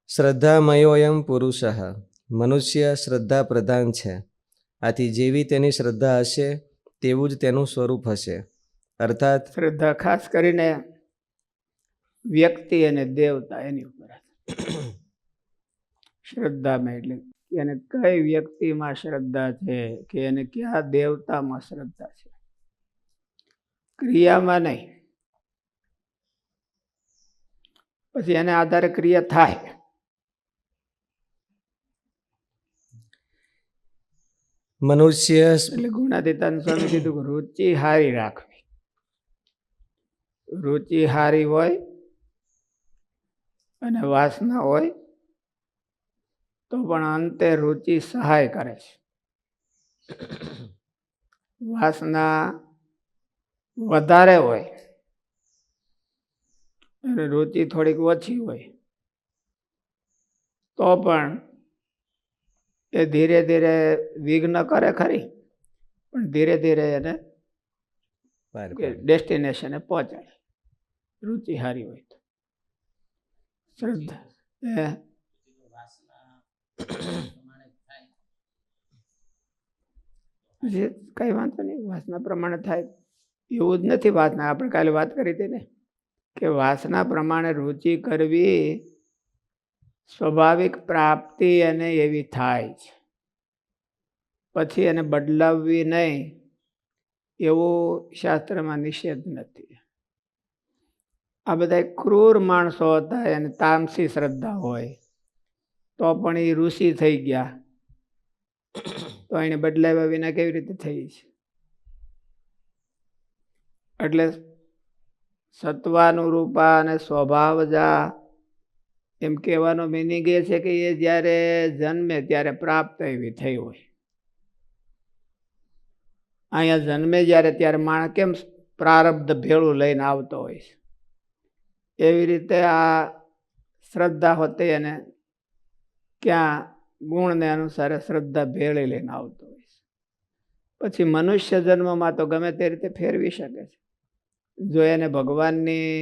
શ્રદ્ધામયોયમ પુરુષ, મનુષ્ય શ્રદ્ધા પ્રધાન છે. આથી જેવી તેની શ્રદ્ધા હશે તેવું જ તેનું સ્વરૂપ હશે. અર્થાત શ્રદ્ધા ખાસ કરીને વ્યક્તિ અને દેવતા એની ઉપર શ્રદ્ધામાં, એટલે એને કઈ વ્યક્તિમાં શ્રદ્ધા છે કે એને ક્યાં દેવતામાં શ્રદ્ધા છે, ક્રિયામાં નહીં. પછી એને આધારે ક્રિયા થાય. મનુષ્ય એટલે ગુણાતીતાન સ્વામી કીધું કે રુચિ હારી રાખવી. રુચિ હારી હોય અને વાસના હોય તો પણ અંતે રુચિ સહાય કરે છે. વાસના વધારે હોય અને રુચિ થોડીક ઓછી હોય તો પણ એ ધીરે ધીરે વિઘ્ન કરે ખરી, પણ ધીરે ધીરે એને ડેસ્ટિનેશને પહોંચાડે. રુચિ હારી હોય તો શ્રદ્ધા કઈ વાંધો નહીં, વાસના પ્રમાણે થાય એવું જ નથી. વાસના આપણે કાલે વાત કરી હતી ને કે વાસના પ્રમાણે રુચિ કરવી સ્વાભાવિક પ્રાપ્તિ અને એવી થાય છે, પછી એને બદલાવવી નહીં એવું શાસ્ત્રમાં નિષેધ નથી. આ બધા ક્રૂર માણસો હતા, એને તામસી શ્રદ્ધા હોય તો પણ એ ઋષિ થઈ ગયા, તો એને બદલાવ્યા વિના કેવી રીતે થઈ છે? એટલે સત્વાનુરૂપા અને સ્વભાવજા એમ કહેવાનો મિનિંગ એ છે કે એ જ્યારે જન્મે ત્યારે પ્રાપ્ત એવી થઈ હોય. અહીંયા જન્મે જ્યારે ત્યારે માણસ કેમ પ્રારબ્ધ ભેળું લઈને આવતો હોય છે, એવી રીતે આ શ્રદ્ધા હોતી અને ક્યાં ગુણને અનુસારે શ્રદ્ધા ભેળી લઈને આવતો હોય છે. પછી મનુષ્ય જન્મમાં તો ગમે તે રીતે ફેરવી શકે છે. જો એને ભગવાનની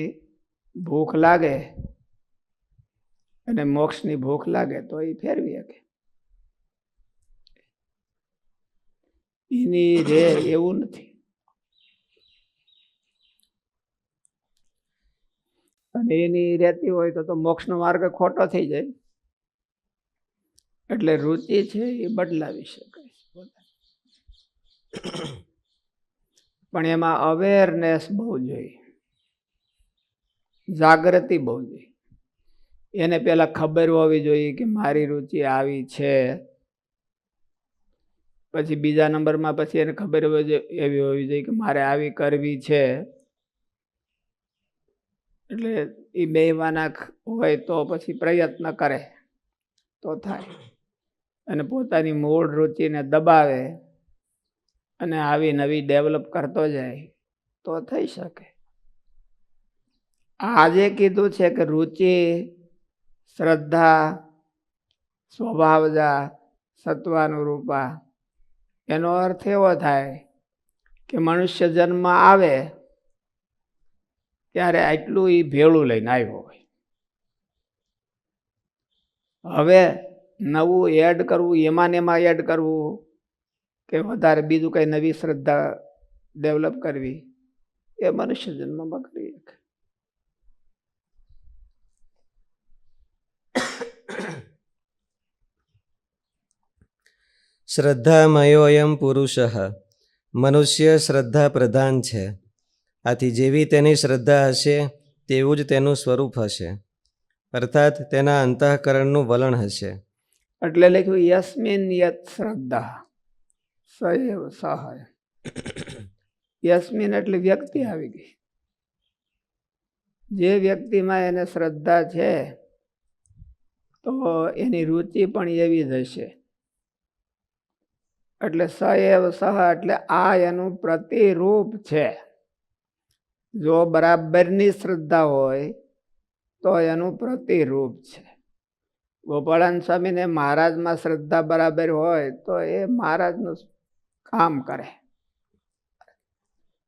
ભૂખ લાગે અને મોક્ષની ભૂખ લાગે તો એ ફેરવી શકે. એની રે એવું નથી. અને એની રહેતી હોય તો મોક્ષનો માર્ગ ખોટો થઈ જાય. એટલે રુચિ છે એ બદલાવી શકાય, પણ એમાં અવેરનેસ બહુ જોઈએ, જાગૃતિ બહુ જોઈએ. એને પેલા ખબર હોવી જોઈએ કે મારી રુચિ આવી છે. પછી બીજા નંબરમાં પછી એને ખબર એવી હોવી જોઈએ કે મારે આવી કરવી છે. એટલે એ બેવાના હોય તો પછી પ્રયત્ન કરે તો થાય, અને પોતાની મૂળ રુચિને દબાવે અને આવી નવી ડેવલપ કરતો જાય તો થઈ શકે. આજે કીધું છે કે રુચિ, શ્રદ્ધા, સ્વભાવજા, સત્વાનુરૂપા, એનો અર્થ એવો થાય કે મનુષ્ય જન્મ આવે ત્યારે આટલું એ ભેળું લઈને આવ્યો હોય. હવે નવું એડ કરવું, એમાં ને એમાં એડ કરવું કે વધારે બીજું કઈ નવી શ્રદ્ધા ડેવલપ કરવી, એ મનુષ્ય જન્મમાં કરી શકે. શ્રદ્ધામયોયમ પુરુષ, મનુષ્ય શ્રદ્ધા પ્રધાન છે. આથી જેવી તેની શ્રદ્ધા હશે તેવું જ તેનું સ્વરૂપ હશે. અર્થાત તેના અંતઃકરણનું વલણ હશે. એટલે લખ્યું યસ્મિન યત શ્રદ્ધા સએવ સહાય. યસ્મિન એટલે વ્યક્તિ આવી ગઈ. જે વ્યક્તિમાં એને શ્રદ્ધા છે તો એની રુચિ પણ એવી જ હશે. એટલે સએવ સહ એટલે આ એનું પ્રતિરૂપ છે. જો બરાબરની શ્રદ્ધા હોય તો એનું પ્રતિરૂપ છે. ગોપાળાન સ્વામીને મહારાજમાં શ્રદ્ધા બરાબર હોય તો એ મહારાજનું કામ કરે,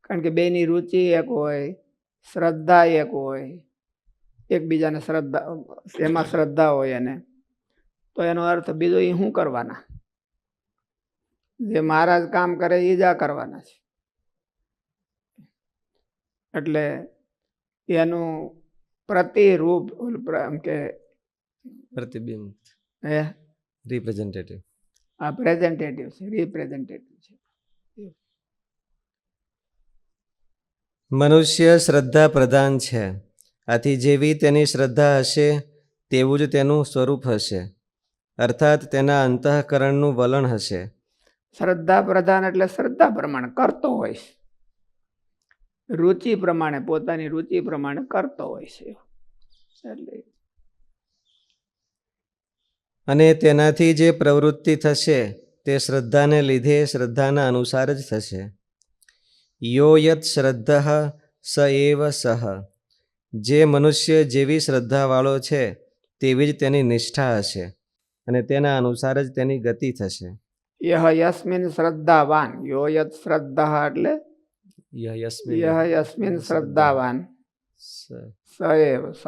કારણ કે બેની રુચિ એક હોય, શ્રદ્ધા એક હોય, એકબીજાને શ્રદ્ધા, એમાં શ્રદ્ધા હોય એને, તો એનો અર્થ બીજો એ શું કરવાના? જે મહારાજ કામ કરે એ જ આ કરવાના છે. એટલે એનું પ્રતિરૂપ એમ કે પ્રતિબિંબ, હે રિપ્રેઝેન્ટેટિવ. આ પ્રેઝન્ટેટિવ છે, રિપ્રેઝન્ટેટિવ છે. મનુષ્ય શ્રદ્ધા પ્રધાન છે, આથી જેવી તેની શ્રદ્ધા હશે તેવું જ તેનું સ્વરૂપ હશે, અર્થાત તેના અંતઃકરણનું વલણ હશે. શ્રદ્ધા પ્રધાન એટલે શ્રદ્ધા પ્રમાણે કરતો હોય છે, રુચિ પ્રમાણે, પોતાની રુચિ પ્રમાણે કરતો હોય છે. એટલે અને તેનાથી જે પ્રવૃત્તિ થશે તે શ્રદ્ધાને લીધે શ્રદ્ધાના અનુસાર જ થશે. યો યત શ્રદ્ધઃ સ એવ સહ. જે મનુષ્ય જેવી શ્રદ્ધાવાળો છે તેવી જ તેની નિષ્ઠા હશે, અને તેના અનુસાર જ તેની ગતિ થશે. યહ યસ્મિન શ્રદ્ધાવાન, યો યત શ્રદ્ધા એટલે યહ યસ્મિન શ્રદ્ધાવાન સ એવ સહ.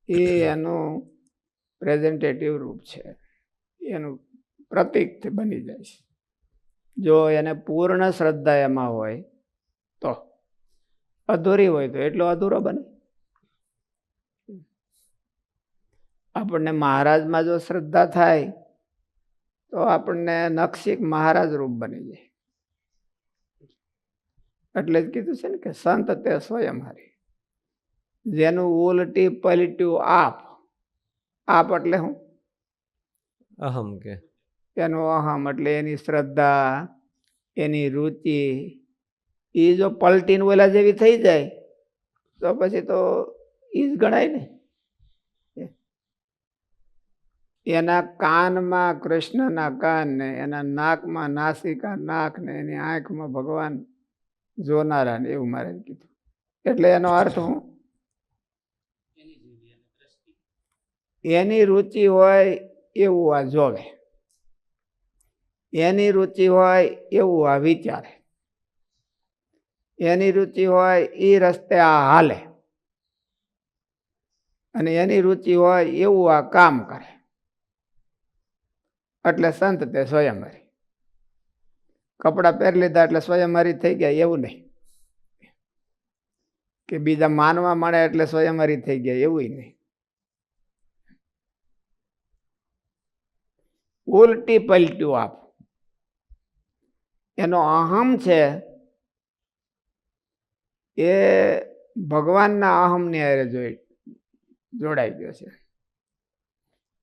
એ એનું પ્રેઝન્ટેટિવ રૂપ છે, એનું પ્રતીક બની જાય છે. જો એને પૂર્ણ શ્રદ્ધા એમાં હોય તો, અધૂરી હોય તો એટલો અધૂરો બને. આપણને મહારાજમાં જો શ્રદ્ધા થાય તો આપણને નખશીક મહારાજ રૂપ બની જાય. એટલે જ કીધું છે ને કે સંત તે સ્વયં હરિ. જેનું ઉલટી પલટ્યું આપ. આપ એટલે શું? અહમ કે એનું અહમ એટલે એની શ્રદ્ધા, એની રુચિ, એ જો પલટીને ઓલા જેવી થઈ જાય તો પછી તો ઈ જ ગણાય ને. એના કાનમાં કૃષ્ણના કાન ને, એના નાકમાં નાસિકા નાક ને, એની આંખમાં ભગવાન જોનારા ને, એવું મારે કીધું. એટલે એનો અર્થ હું, એની રુચિ હોય એવું આ જોવે, એની રુચિ હોય એવું આ વિચારે, એની રુચિ હોય એ રસ્તે આ હાલે, અને એની રુચિ હોય એવું આ કામ કરે. એટલે સંત તે સ્વયંવરી. કપડાં પહેરી લીધા એટલે સ્વયંવરી થઈ ગયા એવું નહીં, કે બીજા માનવા મળે એટલે સ્વયંવરી થઈ ગયા એવું નહીં. ઉલટી પલટ્યું આપ. એનો અહમ છે એ ભગવાનના અહમની હારે જોડાઈ ગયો છે,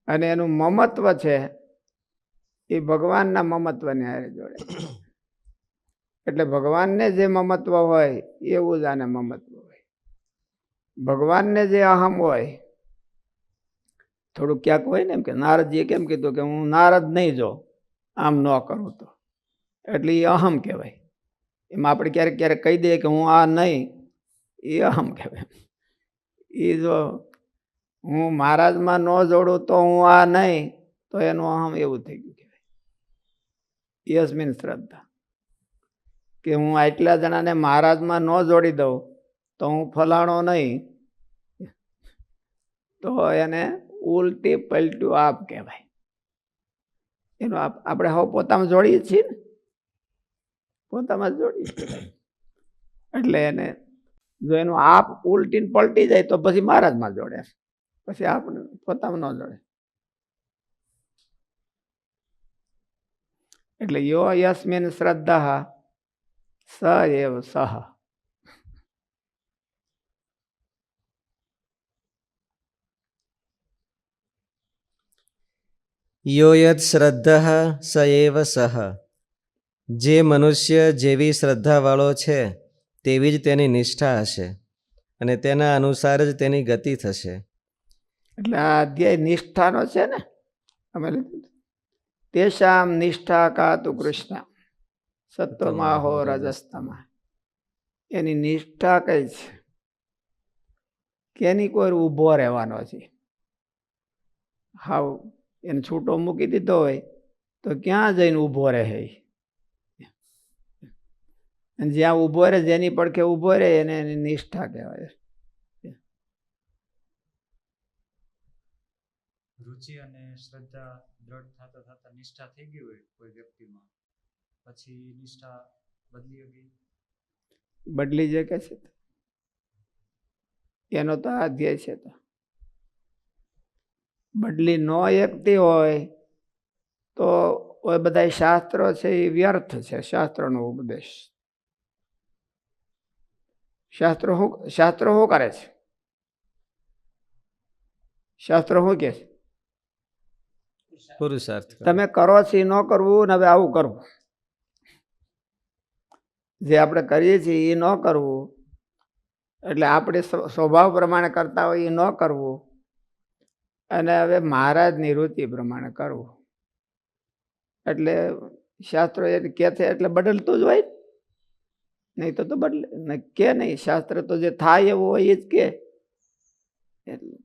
અને એનું મમત્વ છે એ ભગવાનના મમત્વને હારે જોડાય. એટલે ભગવાનને જે મમત્વ હોય એવું જ આને મમત્વ હોય. ભગવાનને જે અહમ હોય, થોડુંક ક્યાંક હોય ને એમ કે નારદજીએ કેમ કીધું કે હું નારદ નહીં જો આમ ન કરું તો, એટલે એ અહમ કહેવાય. એમાં આપણે ક્યારેક ક્યારેક કહી દઈએ કે હું આ નહીં, એ અહમ કહેવાય. એ જો હું મહારાજમાં ન જોડું તો હું આ નહીં, તો એનું અહમ એવું થઈ ગયું કહેવાય. યસ્મિન શ્રદ્ધા, કે હું આટલા જણાને મહારાજમાં ન જોડી દઉં તો હું ફલાણો નહીં, તો એને ઉલટી પલટ્યું આપ કહેવાય. એનું આપણે હવે પોતામાં જોડીએ છીએ ને, પોતામાં જોડીએ છીએ. એટલે એને જો એનું આપ ઉલટીને પલટી જાય તો પછી મહારાજમાં જોડે, પછી આપણે પોતામાં ન જોડે. એટલે યો યસ્મિન શ્રદ્ધા સ એવ સહ. યો યત શ્રદ્ધઃ સ એવ સહ. જે મનુષ્ય જેવી શ્રદ્ધાવાળો છે તેવી જ તેની નિષ્ઠા હશે, અને તેના અનુસાર જ તેની ગતિ થશે. એટલે આ અધ્યાય નિષ્ઠાનો છે ને, અમે લીધું તેષામ નિષ્ઠા કાતુ કૃષ્ણ સત્વમાહો રજસ્તમા. એની નિષ્ઠા કઈ છે કે એની કોઈ ઊભો રહેવાનો છે. હાવ એને છૂટો મૂકી દીધો હોય તો ક્યાં જઈને ઊભો રહે? અને જ્યાં ઊભો રહે, જેની પડખે ઊભો રહે એને એની નિષ્ઠા કહેવાય. રુચિ અને શ્રદ્ધા દ્રઢ થતા થતા નિષ્ઠા થઈ ગઈ હોય કોઈ વ્યક્તિમાં, પછી નિષ્ઠા બદલી ગઈ. બદલી જાય કે છે એનો તો આ અધ્યાય છે. તો બદલી ન એકતી હોય તો ઓય બધા શાસ્ત્રો છે એ વ્યર્થ છે. શાસ્ત્રોનો ઉપદેશ, શાસ્ત્રો શું કરે છે? શાસ્ત્રો શું કે છે? પુરુષાર્થ કરો. તમે કરો છો એ ન કરવું ને હવે આવું કરવું. જે આપણે કરીએ છીએ એ ન કરવું, એટલે આપણે સ્વભાવ પ્રમાણે કરતા હોય એ ન કરવું, અને હવે મહારાજની રુચિ પ્રમાણે કરવું. એટલે શાસ્ત્રો એ કે છે એટલે બદલતું જ હોય, નહીં તો બદલે કે નહીં. શાસ્ત્ર તો જે થાય એવું હોય એ જ કે. એટલે